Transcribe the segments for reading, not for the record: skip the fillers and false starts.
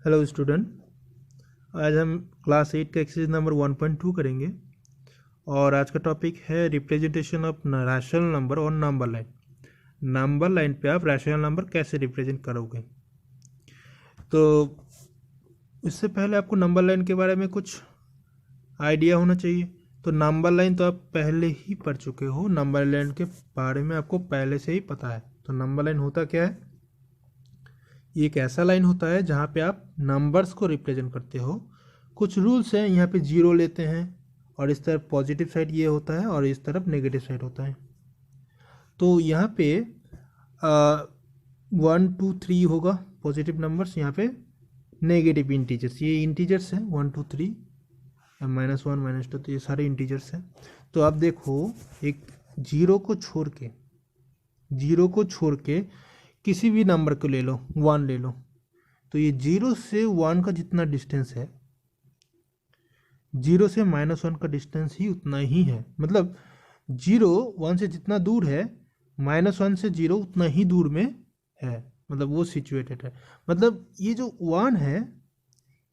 Hello student. आज हम class 8 का एक्सरसाइज नंबर 1.2 करेंगे और आज का टॉपिक है रिप्रेजेंटेशन ऑफ रैशनल नंबर और नंबर लाइन। नंबर लाइन पे आप रैशनल नंबर कैसे रिप्रेजेंट करोगे। तो इससे पहले आपको नंबर लाइन के बारे में कुछ आइडिया होना चाहिए। तो नंबर लाइन तो आप पहले ही पढ़ चुके हो, नंबर लाइन के बारे में आपको पहले से ही पता है। तो नंबर लाइन होता क्या है? ये एक ऐसा लाइन होता है जहाँ पे आप नंबर्स को रिप्रेजेंट करते हो। कुछ रूल्स हैं, यहाँ पे जीरो लेते हैं और इस तरफ पॉजिटिव साइड ये होता है और इस तरफ नेगेटिव साइड होता है। तो यहाँ पे 1 2 3 होगा पॉजिटिव नंबर्स, यहाँ पे नेगेटिव इंटीजर्स, ये इंटीजर्स हैं 1 2 3 -1 -2, तो ये सारे इंटीजर्स हैं। तो आप देखो, एक जीरो को छोड़ के किसी भी नंबर को ले लो, 1 ले लो, तो ये 0 से 1 का जितना डिस्टेंस है, 0 से -1 का डिस्टेंस ही उतना ही है। मतलब 0 1 से जितना दूर है, -1 से 0 उतना ही दूर में है, मतलब वो सिचुएटेड है। मतलब ये जो 1 है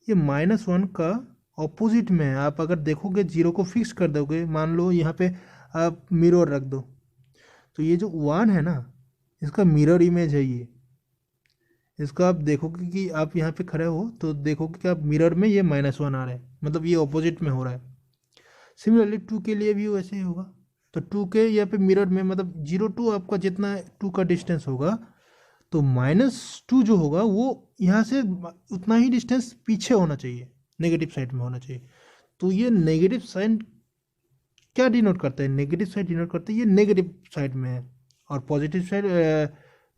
ये -1 का ऑपोजिट में है। आप अगर देखोगे 0 को फिक्स कर दोगे, मान लो यहाँ पे आप मिरर रख दो, तो ये जो 1 है ना, इसका मिरर इमेज है ये। इसका आप देखोगे कि आप यहाँ पे खड़े हो तो देखोगे कि आप मिरर में ये -1 आ रहा है, मतलब ये ऑपोजिट में हो रहा है। सिमिलरली 2 के लिए भी वैसे ही होगा। तो 2 के यहाँ पे मिरर में, मतलब 0 to आपका जितना 2 का डिस्टेंस होगा, तो -2 जो होगा वो यहाँ से उतना ही डिस्टेंस पीछे होना चाहिए, नेगेटिव साइड में होना चाहिए। तो ये नेगेटिव साइन क्या डिनोट करता है? नेगेटिव साइड डिनोट करता है ये नेगेटिव साइड में है, और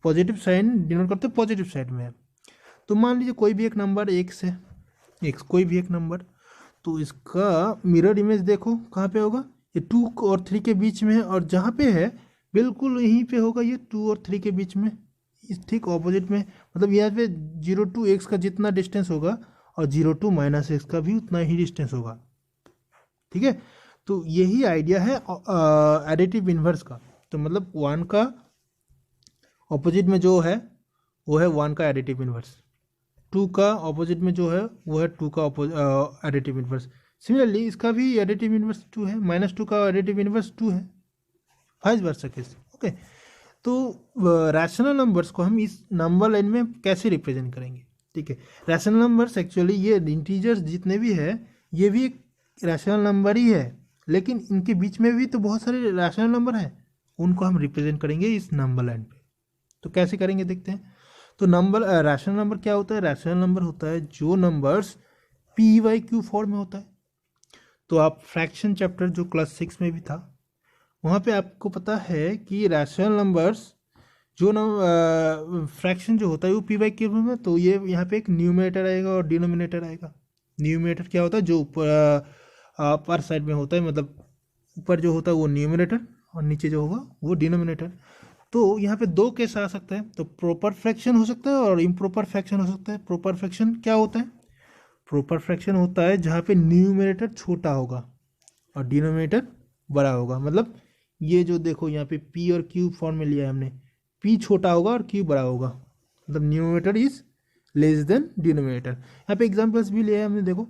पॉजिटिव साइन डिनोट करते हैं पॉजिटिव साइड में है। तो मान लीजिए कोई भी एक नंबर एक्स है, एक्स कोई भी एक नंबर, तो इसका मिरर इमेज देखो कहाँ पे होगा, ये 2 और 3 के बीच में है, और जहाँ पे है बिल्कुल यहीं पे होगा, ये 2 और 3 के बीच में, इस ठीक ऑपोजिट में। मतलब यहाँ पे 0 to x का जितना डिस्टेंस होगा और 0 to -x का भी उतना ही डिस्टेंस होगा। ठीक है, तो यही आइडिया है एडिटिव इन्वर्स का। तो मतलब 1 का ऑपोजिट में जो है वो है 1 का एडिटिव इन्वर्स, 2 का ऑपोजिट में जो है वो है 2 का एडिटिव इन्वर्स। सिमिलरली इसका भी एडिटिव इन्वर्स 2 है, -2 का एडिटिव इन्वर्स 2 है, वाइस वर्सा केस। ओके, तो रैशनल नंबर्स को हम इस नंबर लाइन में कैसे रिप्रेजेंट करेंगे? ठीक है, रैशनल नंबर्स एक्चुअली ये इंटीजर्स जितने भी है ये भी एक रैशनल नंबर ही है, लेकिन इनके बीच में भी तो बहुत सारे रैशनल नंबर हैं, उनको हम रिप्रेजेंट करेंगे इस नंबर लाइन पे। तो कैसे करेंगे देखते हैं। तो नंबर रैशनल नंबर क्या होता है? रैशनल नंबर होता है जो नंबर्स PYQ फॉर्म में होता है। तो आप फ्रैक्शन चैप्टर जो क्लास 6 में भी था, वहाँ पे आपको पता है कि रैशनल नंबर्स जो फ्रैक्शन जो होता है वो PYQ में, तो ये यहाँ पे एक न्यूमरेटर आएगा और डिनोमिनेटर आएगा। न्यूमरेटर क्या होता है? जो ऊपर अपर साइड में होता है, मतलब ऊपर जो होता है वो न्यूमरेटर और नीचे जो होगा वो डिनोमिनेटर। तो यहाँ पे दो केस आ सकता है, तो प्रॉपर फ्रैक्शन हो सकता है और इम्प्रॉपर फ्रैक्शन हो सकता है। प्रॉपर फ्रैक्शन क्या होता है? प्रॉपर फ्रैक्शन होता है जहाँ पे न्यूमरेटर छोटा होगा और डिनोमिनेटर बड़ा होगा। मतलब ये जो देखो यहाँ पे P और Q फॉर्म में लिया है हमने, P छोटा होगा और Q बड़ा होगा, मतलब numerator is less than denominator. यहाँ पे एग्जाम्पल्स भी लिया है हमने, देखो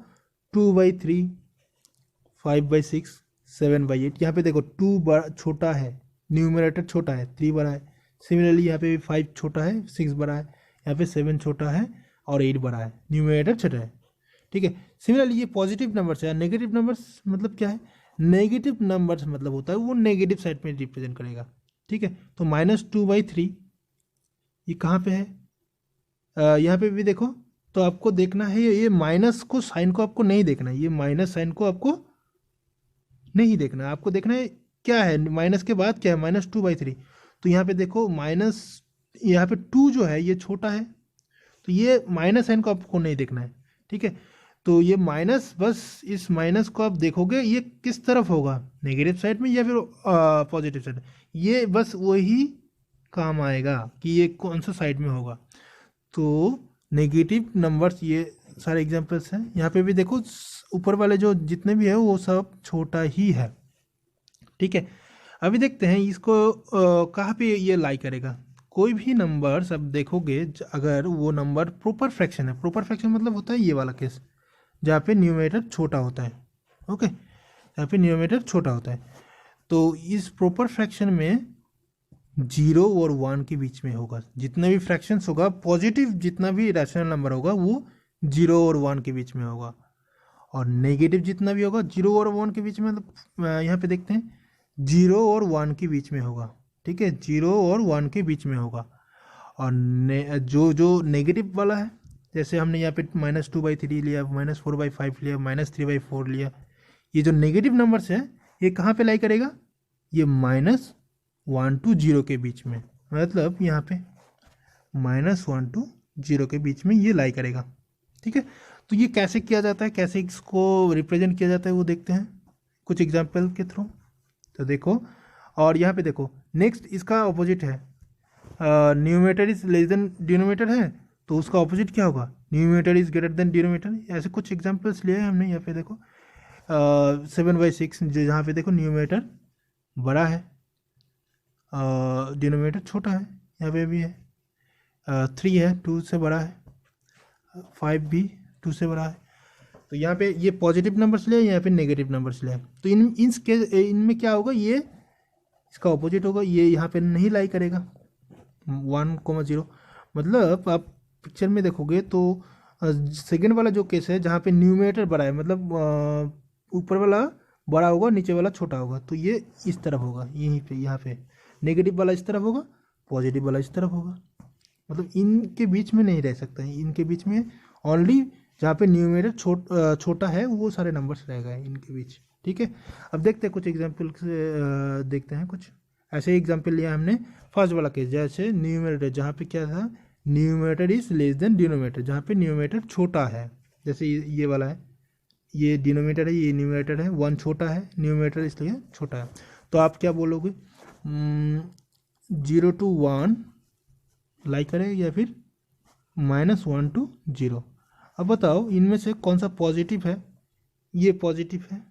2/3, 5/6, 7/8। यहाँ पे देखो 2 बड़ा छोटा है, न्यूमरेटर छोटा है, 3 बड़ा है। सिमिलरली यहाँ पे भी 5 छोटा है, 6 बड़ा है। यहाँ पे 7 छोटा है और 8 बड़ा है, न्यूमरेटर छोटा है। ठीक है, सिमिलरली ये पॉजिटिव नंबर्स है। नेगेटिव नंबर्स मतलब क्या है? नेगेटिव नंबर्स मतलब होता है वो नेगेटिव साइड में रिप्रेजेंट करेगा। ठीक है, तो -2/3 ये कहाँ पे है? यहाँ पे भी देखो, तो आपको देखना है ये माइनस को, साइन को आपको नहीं देखना है, ये माइनस साइन को आपको नहीं देखना है। आपको देखना है क्या है, माइनस के बाद क्या है, -2/3। तो यहाँ पे देखो माइनस, यहाँ पे 2 जो है ये छोटा है, तो ये माइनस साइन को आपको नहीं देखना है। ठीक है, तो ये माइनस, बस इस माइनस को आप देखोगे ये किस तरफ होगा, नेगेटिव साइड में या फिर पॉजिटिव साइड में, ये बस वही काम आएगा कि ये कौन सा साइड में होगा। तो नेगेटिव नंबर्स ये सारे एग्जांपल्स हैं। यहाँ पे भी देखो ऊपर वाले जो जितने भी है वो सब छोटा ही है। ठीक है, अभी देखते हैं इसको कहाँ पे ये लाई करेगा। कोई भी नंबर्स अब देखोगे अगर वो नंबर प्रॉपर फ्रैक्शन है, प्रॉपर फ्रैक्शन मतलब होता है ये वाला केस जहाँ पे न्यूमरेटर छोटा होता है, ओके, यहाँ पे न्यूमरेटर छोटा होता है, तो इस प्रॉपर फ्रैक्शन में 0 और 1 के बीच में होगा। जितने भी फ्रैक्शंस होगा पॉजिटिव, जितना भी रैशनल नंबर होगा वो 0 और 1 के बीच में होगा, और नेगेटिव जितना भी होगा 0 और 1 के बीच में, मतलब यहाँ पे देखते हैं 0 और 1 के बीच में होगा, ठीक है, 0 और 1 के बीच में होगा। और जो नेगेटिव वाला है, जैसे हमने यहाँ पे -2/3 लिया, -4/5 लिया, -3/4 लिया, ये जो नेगेटिव नंबर्स है ये कहाँ पे लाई करेगा, ये -1 to 0 के बीच में, मतलब यहाँ पे -1 to 0 के बीच में ये लाई करेगा, ठीक है। तो ये कैसे किया जाता है, कैसे इसको रिप्रेजेंट किया जाता है वो देखते हैं कुछ एग्जाम्पल के थ्रू। तो देखो, और यहाँ पे देखो नेक्स्ट इसका ऑपोजिट है, numerator is less than denominator है, तो उसका ऑपोजिट क्या होगा, numerator is greater than denominator. ऐसे कुछ एग्जाम्पल्स लिए हैं हमने। यहाँ पे देखो 7/6, जो यहाँ पे देखो न्यूमरेटर बड़ा है, डिनोमिनेटर छोटा है, यहाँ पे भी है 3 है 2 से बड़ा है, 5 भी 2 से बड़ा है। तो यहाँ पे ये पॉजिटिव नंबर्स ले, यहाँ पे नेगेटिव नंबर्स ले, तो इनमें क्या होगा, ये इसका ऑपोजिट होगा, ये यहाँ पे नहीं लाई करेगा 1,0। मतलब आप पिक्चर में देखोगे तो सेकेंड वाला जो केस है जहाँ पे न्यूमरेटर बड़ा है, मतलब ऊपर वाला बड़ा होगा नीचे वाला छोटा होगा, तो ये इस तरफ होगा, यहीं पे यहाँ पे नेगेटिव वाला इस तरफ होगा, पॉजिटिव वाला इस तरफ होगा, मतलब इनके बीच में नहीं रह सकता है, इनके बीच में ओनली जहाँ पे न्यूमरेटर छोटा है वो सारे नंबर्स रह गए इनके बीच, ठीक है। अब देखते हैं कुछ एग्जाम्पल देखते हैं कुछ ऐसे एग्जाम्पल लिया हमने। फर्स्ट वाला केस, जैसे न्यूमरेटर जहाँ पे क्या था, numerator is less than denominator, जहाँ पे न्यूमरेटर छोटा है, जैसे ये वाला है, ये डिनोमिनेटर है, ये न्यूमरेटर है, 1 छोटा है, न्यूमरेटर इसलिए छोटा है, तो आप क्या बोलोगे, 0 to 1 लाइक करें या फिर -1 to 0। अब बताओ इनमें से कौन सा पॉजिटिव है, ये पॉजिटिव है,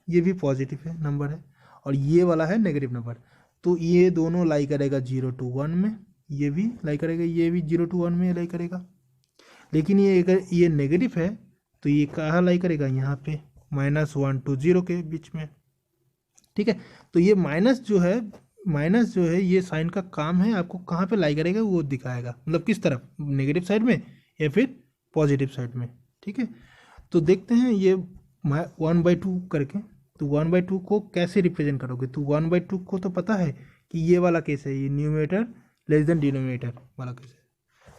ये भी पॉजिटिव है नंबर है, और ये वाला है नेगेटिव नंबर, तो ये दोनों लाई करेगा 0 to 1 में, ये भी लाई करेगा, ये भी 0 to 1 में लाई करेगा। लेकिन ये अगर ये नेगेटिव है तो ये कहाँ लाई करेगा, यहाँ पे -1 to 0 के बीच में, ठीक है। तो ये माइनस जो है ये साइन का काम है, आपको कहाँ पे लाई करेगा वो दिखाएगा, मतलब किस तरफ, नेगेटिव साइड में या फिर पॉजिटिव साइड में, ठीक है। तो देखते हैं ये 1/2 करके, तो 1/2 को कैसे रिप्रेजेंट करोगे, तो 1/2 को तो पता है कि ये वाला केस है, ये न्यूमरेटर लेस देन डिनोमिनेटर वाला केस है,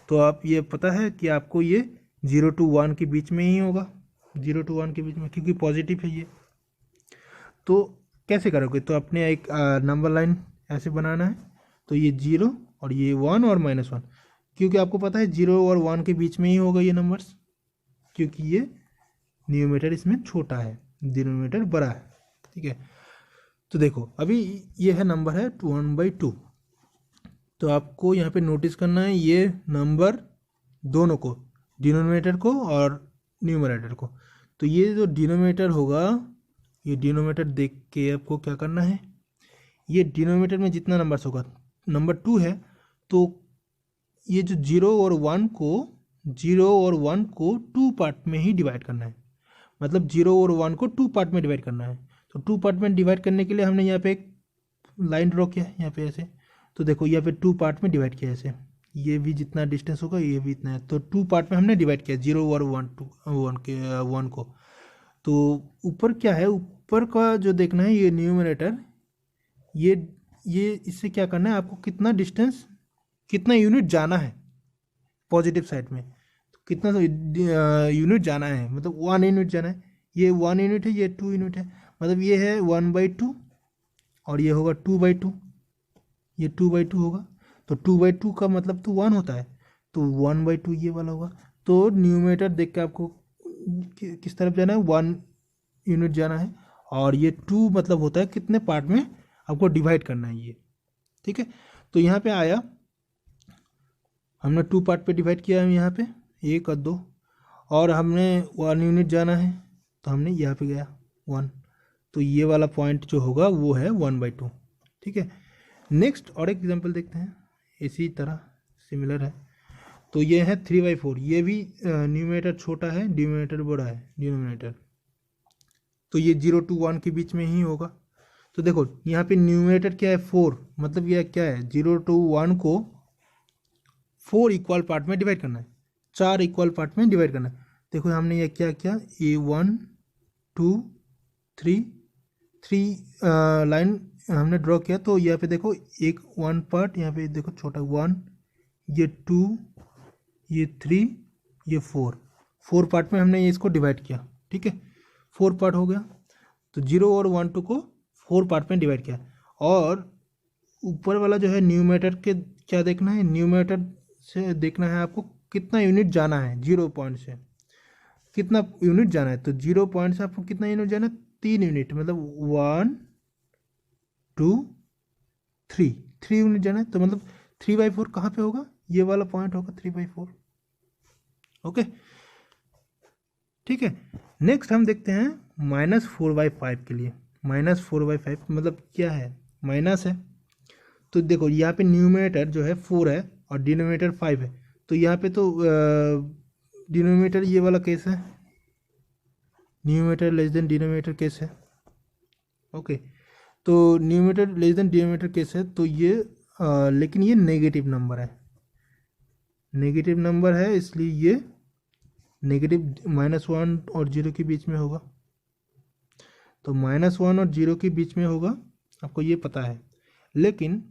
तो आप ये पता है कि आपको ये 0 to 1 के बीच में ही होगा, 0 to 1 के बीच में, क्योंकि पॉजिटिव है ये। तो कैसे करोगे, तो अपने एक नंबर लाइन ऐसे बनाना है, तो ये 0 और ये 1 और -1, क्योंकि आपको पता है 0 और 1 के बीच में ही होगा ये नंबर्स, क्योंकि ये न्यूमरेटर इसमें छोटा है, डिनोमिनेटर बड़ा है, ठीक है। तो देखो अभी ये है नंबर है 1/2, तो आपको यहाँ पे नोटिस करना है ये नंबर दोनों को, डिनोमिनेटर को और न्यूमरेटर को। तो ये जो डिनोमिनेटर होगा, ये डिनोमिनेटर देख के आपको क्या करना है, ये डिनोमिनेटर में जितना नंबर्स होगा, नंबर 2 है, तो ये जो 0 और 1 को 2 पार्ट में ही डिवाइड करना है, मतलब 0 और 1 को 2 पार्ट में डिवाइड करना है। तो 2 पार्ट में डिवाइड करने के लिए हमने यहाँ पे एक लाइन ड्रॉ किया है, यहाँ पे ऐसे, तो देखो यहाँ पे 2 पार्ट में डिवाइड किया ऐसे, ये भी जितना डिस्टेंस होगा ये भी इतना है, तो 2 पार्ट में हमने डिवाइड किया 0 और 1 को। तो ऊपर क्या है, ऊपर का जो देखना है ये न्यूमरेटर, ये इससे क्या करना है, आपको कितना डिस्टेंस, कितना यूनिट जाना है पॉजिटिव साइड में, तो कितना यूनिट जाना है, मतलब 1 यूनिट जाना है, ये 1 यूनिट है, ये 2 यूनिट है, मतलब ये है 1/2 और ये होगा 2/2, ये 2/2 होगा, तो 2/2 का मतलब तो 1 होता है, तो 1/2 ये वाला होगा। तो न्यूमरेटर देख के आपको किस तरफ जाना है, 1 यूनिट जाना है, और ये 2 मतलब होता है कितने पार्ट में आपको डिवाइड करना है ये, ठीक है। तो यहाँ पे आया, हमने 2 पार्ट पे डिवाइड किया है, यहाँ पे 1 और 2, और हमने 1 यूनिट जाना है, तो हमने यहाँ पे गया 1, तो ये वाला पॉइंट जो होगा वो है 1/2, ठीक है। नेक्स्ट और एक एग्जांपल देखते हैं, इसी तरह सिमिलर है। तो ये है 3/4, ये भी न्यूमरेटर छोटा है, डिनोमिनेटर बड़ा है, डिनोमिनेटर तो ये 0 to 1 के बीच में ही होगा। तो देखो यहाँ पे न्यूमरेटर क्या है 4, मतलब ये क्या है 0 to 1 को 4 इक्वल पार्ट में डिवाइड करना है, 4 इक्वल पार्ट में डिवाइड करना है। देखो हमने ये क्या किया, A1 2 3 लाइन हमने ड्रॉ किया। तो यहाँ पे देखो एक 1 पार्ट, यहाँ पे देखो छोटा 1, ये 2, ये 3, ये 4 पार्ट में हमने ये इसको डिवाइड किया। ठीक है, 4 पार्ट हो गया। तो 0 और 1 2 को 4 पार्ट में डिवाइड किया। और ऊपर वाला जो है न्यूमरेटर के क्या देखना है, न्यूमरेटर से देखना है आपको कितना यूनिट जाना है, 0 पॉइंट से कितना यूनिट जाना है। तो 0 पॉइंट से आपको कितना यूनिट जाना है, 3 यूनिट, मतलब 1 2 3 यूनिट जाना है। तो मतलब 3/4 कहाँ पे होगा, ये वाला पॉइंट होगा 3/4। ओके, ठीक है। नेक्स्ट हम देखते हैं -4/5 के लिए। -4/5 मतलब क्या है, माइनस है। तो देखो यहाँ पे न्यूमरेटर जो है 4 है और डिनोमिनेटर 5 है। तो यहाँ पे तो डिनोमिनेटर ये वाला केस है, numerator less than denominator case है। ओके, तो numerator less than denominator case है। तो ये लेकिन ये नेगेटिव नंबर है, नेगेटिव नंबर है, इसलिए ये नेगेटिव -1 और 0 के बीच में होगा। तो -1 और 0 के बीच में होगा, आपको ये पता है। लेकिन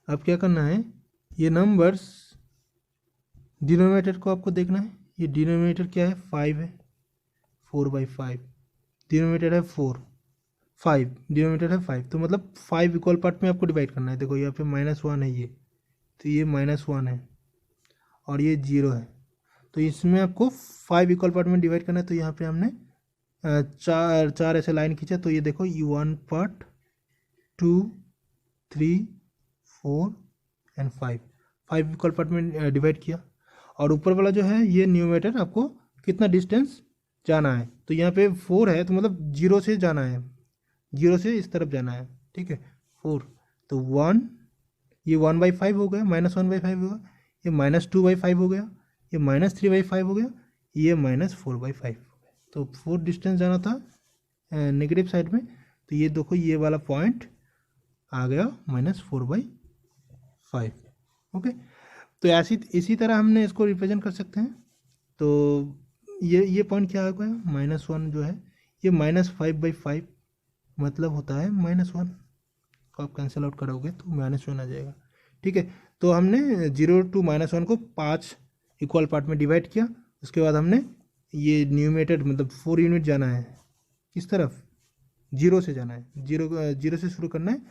अब क्या करना है, ये नंबर्स डिनोमिनेटर को आपको देखना है। ये डिनोमिनेटर क्या है, 5 है, 4/5 डिनोमिनेटर है 4, 5 डिनोमिनेटर है 5। तो मतलब 5 इक्वल पार्ट में आपको डिवाइड करना है। देखो यहाँ पे -1 है ये, तो ये -1 है और ये 0 है। तो इसमें आपको 5 इक्वल पार्ट में डिवाइड करना है। तो यहाँ पे हमने चार ऐसे लाइन खींचा। तो ये देखो ये 1 पार्ट 2 3 4 एंड 5 इक्वल पार्ट में डिवाइड किया। और ऊपर वाला जो है ये न्यूमरेटर आपको कितना डिस्टेंस जाना है। तो यहाँ पे 4 है, तो मतलब 0 से जाना है, 0 से इस तरफ जाना है। ठीक है, 4 तो 1, ये 1/5 हो गया, -1/5 हो गया, ये -2/5 हो गया, ये -3/5 हो गया, ये -4/5 हो गया। तो 4 डिस्टेंस जाना था नेगेटिव साइड में। तो ये देखो ये वाला पॉइंट आ गया -4/5। ओके, तो ऐसी इसी तरह हमने इसको रिप्रेजेंट कर सकते हैं। तो ये पॉइंट क्या होगा, -1 जो है ये -5/5 मतलब होता है -1 को आप कैंसिल आउट करोगे तो -1 आ जाएगा। ठीक है, तो हमने 0 to -1 को 5 इक्वल पार्ट में डिवाइड किया। उसके बाद हमने ये न्यूमरेटर मतलब 4 यूनिट जाना है, किस तरफ, 0 से जाना है, 0 से शुरू करना है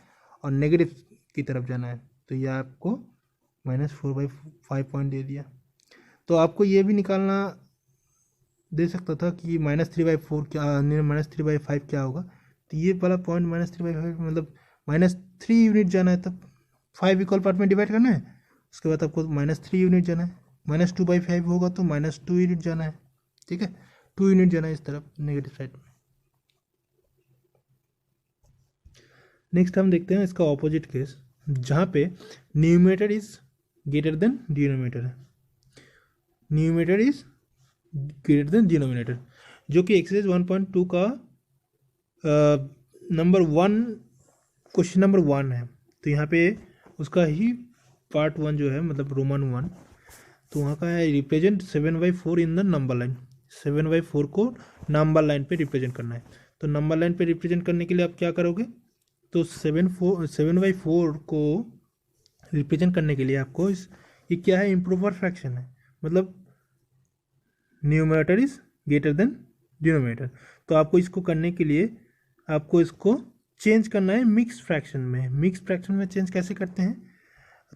और नेगेटिव की तरफ जाना है। तो ये आपको -4/5 पॉइंट दे दिया। तो आपको ये भी निकालना दे सकता था कि -3/4 क्या, -3/5 क्या होगा। तो ये वाला पॉइंट -3/5 मतलब -3 यूनिट जाना है, तब 5 इक्वल पार्ट में डिवाइड करना है। उसके बाद आपको -3 यूनिट जाना है, -2/5 होगा तो -2 यूनिट जाना है। ठीक है, 2 यूनिट जाना है इस तरफ नेगेटिव साइड में। नेक्स्ट हम देखते हैं इसका ऑपोजिट केस, जहाँ पे numerator is greater than denominator है, numerator is greater than denominator, जो कि एक्सरसाइज 1.2 का नंबर 1 क्वेश्चन नंबर 1 है। तो यहाँ पे उसका ही पार्ट 1 जो है मतलब रोमन 1, तो वहाँ का है represent 7/4 in the number line. 7/4 को नंबर लाइन पे रिप्रेजेंट करना है। तो नंबर लाइन पे रिप्रेजेंट करने के लिए आप क्या करोगे, तो 7/4 को रिप्रेजेंट करने के लिए आपको ये क्या है, इम्प्रोपर फ्रैक्शन है, मतलब numerator is greater than denominator. तो आपको इसको करने के लिए आपको इसको चेंज करना है मिक्स फ्रैक्शन में। मिक्स फ्रैक्शन में चेंज कैसे करते हैं,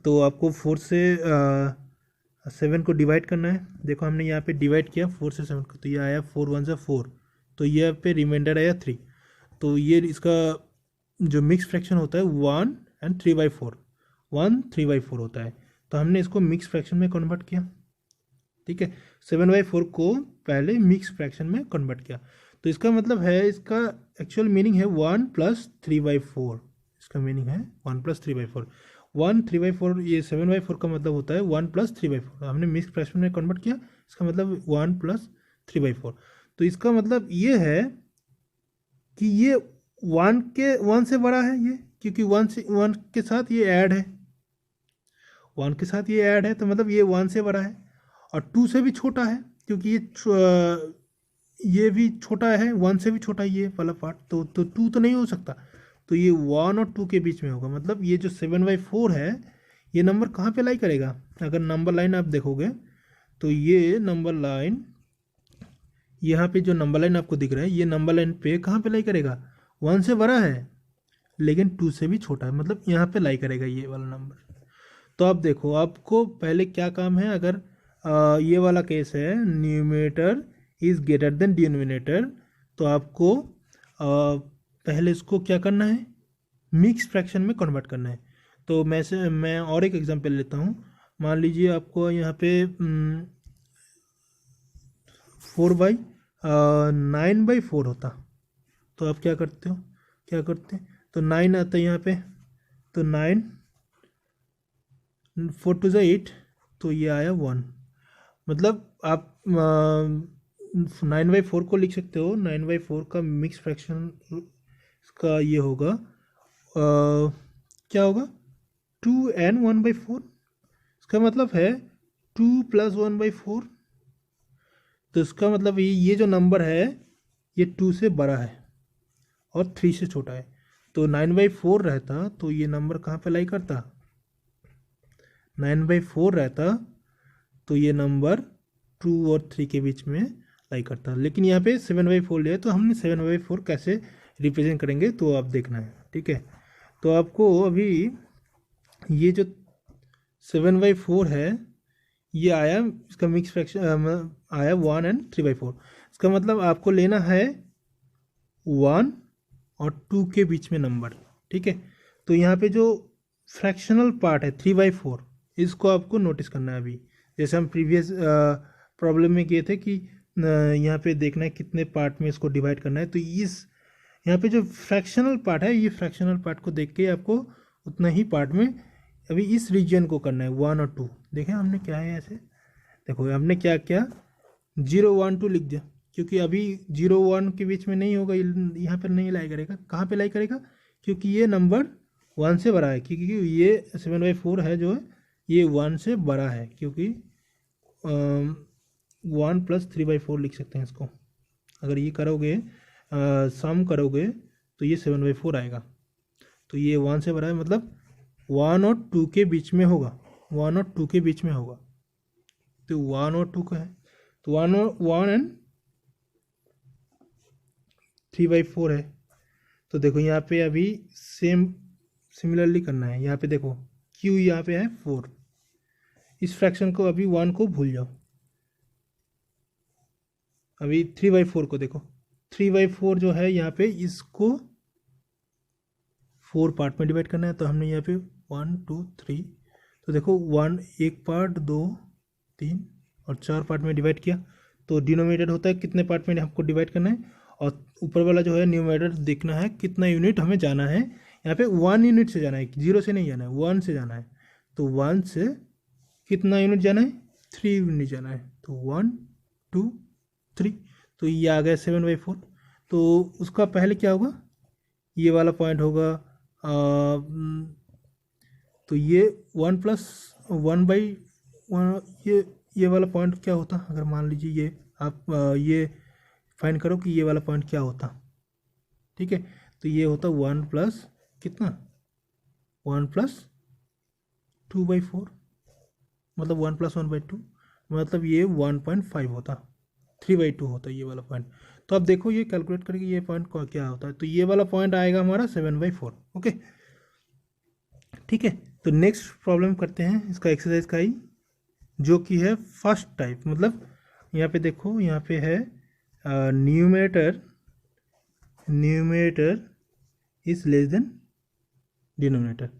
तो आपको 4 से 7 को डिवाइड करना है। देखो हमने यहाँ पे डिवाइड किया 4 से 7 को, तो ये आया 4 1 से 4, तो ये पे रिमाइंडर आया 3। तो ये इसका जो मिक्स फ्रैक्शन होता है 1 and 3/4, 1 3/4 होता है। तो हमने इसको मिक्स फ्रैक्शन में कन्वर्ट किया। ठीक है, 7/4 को पहले मिक्स फ्रैक्शन में कन्वर्ट किया। तो इसका मतलब है, इसका एक्चुअल मीनिंग है 1 + 3/4। इसका मीनिंग है 1 + 3/4। 1 3/4, ये 7/4 का मतलब होता है 1 + 3/4। हमने मिक्स फ्रैक्शन में कन्वर्ट किया, इसका मतलब 1 + 3/4। तो इसका मतलब ये है कि ये 1 से बड़ा है ये, क्योंकि 1 के साथ ये ऐड है, 1 के साथ ये ऐड है, तो मतलब ये 1 से बड़ा है। और 2 से भी छोटा है, क्योंकि ये भी छोटा है, 1 से भी छोटा है ये वाला पार्ट, तो 2 तो नहीं हो सकता। तो ये 1 और 2 के बीच में होगा। मतलब ये जो 7/4 है, ये नंबर कहाँ पे लाई करेगा? अगर नंबर लाइन आप देखोगे तो ये नंबर लाइन, यहाँ पे जो नंबर लाइन आपको दिख रहा है, ये नंबर लाइन पे कहाँ पे लाई करेगा? 1 से बड़ा है लेकिन 2 से भी छोटा है, मतलब यहाँ पे लाई करेगा ये वाला नंबर। तो आप देखो, आपको पहले क्या काम है, अगर ये वाला केस है numerator is greater than denominator, तो आपको पहले इसको क्या करना है? मिक्स फ्रैक्शन में कन्वर्ट करना है। तो मैं और एक एग्जांपल लेता हूँ। मान लीजिए आपको यहाँ पे 9/4 होता, तो आप क्या करते हो, क्या करते हैं? तो 9 आता है यहाँ पे, तो 9 4 2 8, तो ये आया 1। मतलब आप 9/4 को लिख सकते हो, 9/4 का मिक्स फ्रैक्शन का ये होगा क्या होगा? 2n1/4। इसका मतलब है 2 + 1/4। तो इसका मतलब ये जो नंबर है ये 2 से बड़ा है और 3 से छोटा है। तो 9/4 रहता तो ये नंबर कहाँ पे लाई करता? 9/4 रहता तो ये नंबर 2 और 3 के बीच में लाई करता। लेकिन यहाँ पे 7/4 लिया, तो हमने 7/4 कैसे रिप्रेजेंट करेंगे तो आप देखना है, ठीक है। तो आपको अभी ये जो 7/4 है ये आया, इसका मिक्स फ्रैक्शन आया 1 और 3/4। इसका मतलब आपको लेना है 1 और 2 के बीच में नंबर, ठीक है। तो यहाँ पे जो फ्रैक्शनल पार्ट है 3/4, इसको आपको नोटिस करना है। अभी जैसे हम प्रीवियस प्रॉब्लम में किए थे कि यहाँ पे देखना है कितने पार्ट में इसको डिवाइड करना है। तो इस यहाँ पे जो फ्रैक्शनल पार्ट है, ये फ्रैक्शनल पार्ट को देख के आपको उतना ही पार्ट में अभी इस रीजन को करना है 1 और 2। देखें हमने क्या है ऐसे, देखो हमने क्या किया, 0 1 2 लिख दिया, क्योंकि अभी 0 1 के बीच में नहीं होगा, यहाँ पर नहीं लाई करेगा। कहाँ पे लाई करेगा? क्योंकि ये नंबर 1 से बड़ा है, क्योंकि ये 7/4 है जो है ये 1 से बड़ा है, क्योंकि 1 + 3/4 लिख सकते हैं इसको। अगर ये करोगे सम करोगे तो ये 7/4 आएगा। तो ये 1 से बड़ा है, मतलब 1 और 2 के बीच में होगा, 1 और 2 के बीच में होगा। तो 1 और 2 का है, तो 1 और 3/4 है। तो देखो यहाँ पे अभी सिमिलरली करना है। यहाँ पे देखो क्यू यहाँ पे है 4, इस फ्रैक्शन को अभी 1 को भूल जाओ। अभी 3/4 को देखो, 3/4 जो है यहाँ पे इसको 4 पार्ट में डिवाइड करना है। तो हमने यहाँ पे 1 2 3, तो देखो 1 एक पार्ट, 2 3 और 4 पार्ट में डिवाइड किया। तो डिनोमिनेटर होता है कितने पार्ट में हमको डिवाइड करना है, और ऊपर वाला जो है न्यूमरेटर देखना है कितना यूनिट हमें जाना है। यहाँ पे 1 यूनिट से जाना है, 0 से नहीं जाना है, 1 से जाना है। तो 1 से कितना यूनिट जाना है? 3 यूनिट जाना है। तो 1 2 3, तो ये आ गया 7/4। तो उसका पहले क्या होगा? ये वाला पॉइंट होगा तो ये 1 + 1/1, ये वाला पॉइंट क्या होता? अगर मान लीजिए ये आप ये फाइंड करो कि ये वाला पॉइंट क्या होता, ठीक है। तो ये होता 1 + कितना, 1 + 2/4, मतलब 1 + 1/2, मतलब ये 1.5 होता, 3/2 होता ये वाला पॉइंट। तो अब देखो ये कैलकुलेट करके ये पॉइंट क्या होता है। तो ये वाला पॉइंट आएगा हमारा 7/4, ओके, ठीक है। तो नेक्स्ट प्रॉब्लम करते हैं इसका एक्सरसाइज का ही, जो कि है फर्स्ट टाइप। मतलब यहाँ पे देखो, यहाँ पे है numerator is less than denominator,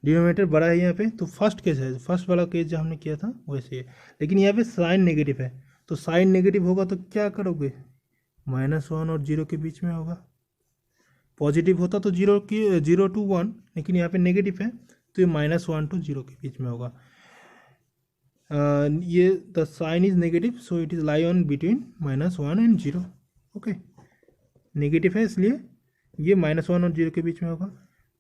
denominator बड़ा है यहाँ पे। तो फर्स्ट केस है, फर्स्ट वाला केस जो हमने किया था वैसे है, लेकिन यहाँ पे साइन नेगेटिव है। तो साइन नेगेटिव होगा तो क्या करोगे? -1 और 0 के बीच में होगा। पॉजिटिव होता तो 0 to 1, लेकिन यहाँ पे नेगेटिव है तो ये -1 to 0 के बीच में होगा। ये the sign is negative so it is lie on between -1 and 0। Okay, negative है इसलिए ये -1 और 0 के बीच में होगा।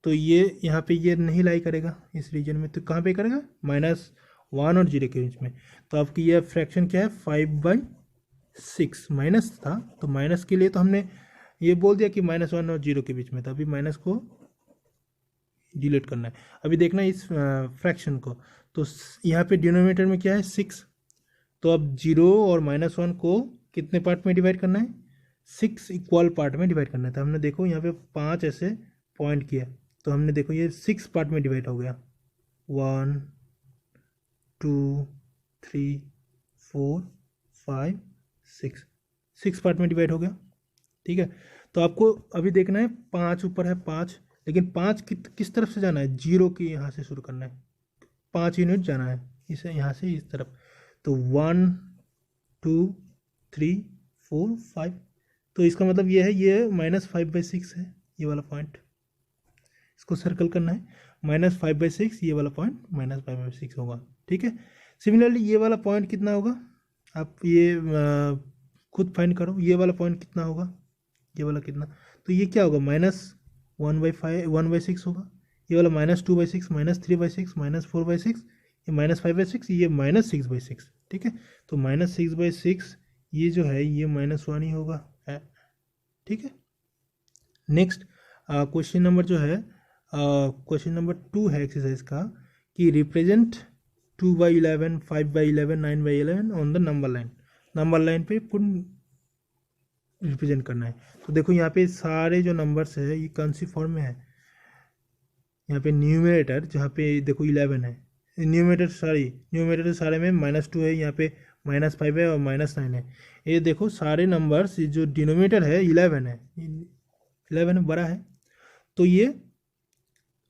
तो ये यहाँ पे ये नहीं लाई करेगा इस रीजन में, तो कहाँ पे करेगा? -1 और 0 के बीच में। तो आपकी यह फ्रैक्शन क्या है? 5/6 माइनस था, तो माइनस के लिए तो हमने ये बोल दिया कि -1 और 0 के बीच में था। अभी माइनस को डिलीट करना है। अभी देखना इस फ्रैक्शन को, तो यहाँ पे डिनोमिनेटर में क्या है? 6। तो अब 0 और -1 को कितने पार्ट में डिवाइड करना है? 6 इक्वल पार्ट में डिवाइड करना है। तो हमने देखो यहाँ पे 5 ऐसे पॉइंट किया, तो हमने देखो ये 6 पार्ट में डिवाइड हो गया। 1 2 3 4 5 6 पार्ट में डिवाइड हो गया। ठीक है, तो आपको अभी देखना है 5 ऊपर है 5, लेकिन 5 किस तरफ से जाना है? 0 की यहाँ से शुरू करना है, 5 यूनिट जाना है इसे यहाँ से इस तरफ। तो 1 2 3 4 5, तो इसका मतलब ये है, ये -5/6 है ये वाला पॉइंट, इसको सर्कल करना है। -5/6 ये वाला पॉइंट -5/6 होगा। ठीक है, सिमिलरली ये वाला पॉइंट कितना होगा? आप ये खुद फाइंड करो, ये वाला पॉइंट कितना होगा, ये वाला कितना? तो ये क्या होगा? -1/6 होगा। ये वाला -2/6, -3/6, -4/6, ये -5/6, ये -6/6। ठीक है, तो -6/6 ये जो है ये -1 ही होगा। ठीक है, नेक्स्ट क्वेश्चन नंबर जो है क्वेश्चन नंबर 2 है एक्सरसाइज का, कि represent 2/11, 5/11, 9/11 on the number line. Number line पे कुल रिप्रेजेंट करना है। तो देखो यहाँ पे सारे जो नंबर्स है ये कौन सी फॉर्म में है? यहाँ पे न्यूमरेटर जहाँ पे देखो 11 है, न्यूमरेटर सारे में -2 है, यहाँ पे -5 है और -9 है। ये देखो सारे नंबर्स जो डिनोमिनेटर है 11 है, 11 बड़ा है। तो ये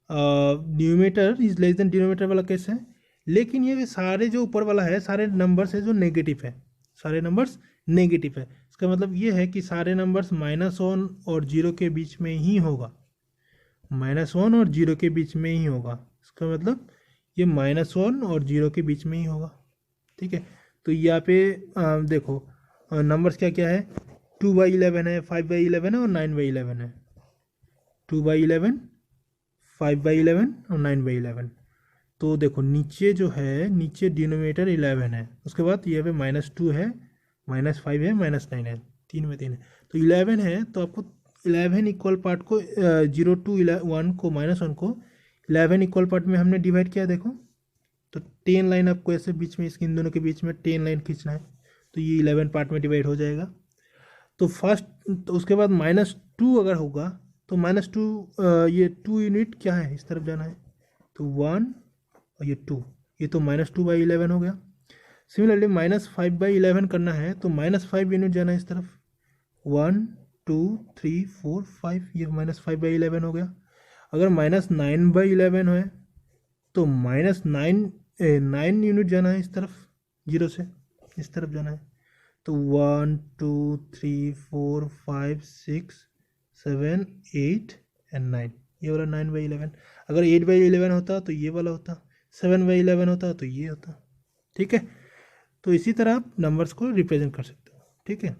numerator is less than denominator वाला केस है। लेकिन ये सारे जो ऊपर वाला है सारे नंबर्स है जो नेगेटिव है, सारे नंबर्स नेगेटिव है। इसका मतलब ये है कि सारे नंबर्स -1 और 0 के बीच में ही होगा, -1 और 0 के बीच में ही होगा। इसका मतलब ये -1 और 0 के बीच में ही होगा। ठीक है, तो यहाँ पे देखो नंबर्स क्या क्या है? 2/11 है, 5/11 है और 9/11 है। 2/11, 5/11 और 9/11। तो देखो नीचे जो है, नीचे डिनोमिनेटर 11 है, उसके बाद ये पे -2 है, -5 है, -9 है, 3 में 3 है। तो 11 है, तो आपको 11 इक्वल पार्ट को 0 to 1 को -1 को 11 इक्वल पार्ट में हमने डिवाइड किया। देखो तो 10 लाइन आपको ऐसे बीच में, इसके इन दोनों के बीच में 10 लाइन खींचना है, तो ये 11 पार्ट में डिवाइड हो जाएगा। तो फर्स्ट, तो उसके बाद -2 अगर होगा तो -2 ये 2 यूनिट क्या है इस तरफ जाना है, तो 1 और ये 2, ये तो -2/11 हो गया। सिमिलरली -5/11 करना है तो -5 यूनिट जाना है इस तरफ, 1 2 3 4 5, ये -5/11 हो गया। अगर -9/11 है तो -9 यूनिट जाना है इस तरफ, 0 से इस तरफ जाना है। तो 1 2 3 4 5 6 7 8 एंड 9, ये वाला 9/11। अगर 8/11 होता तो ये वाला होता, 7/11 होता तो ये होता। ठीक है, तो इसी तरह आप नंबर्स को रिप्रेजेंट कर सकते हो। ठीक है।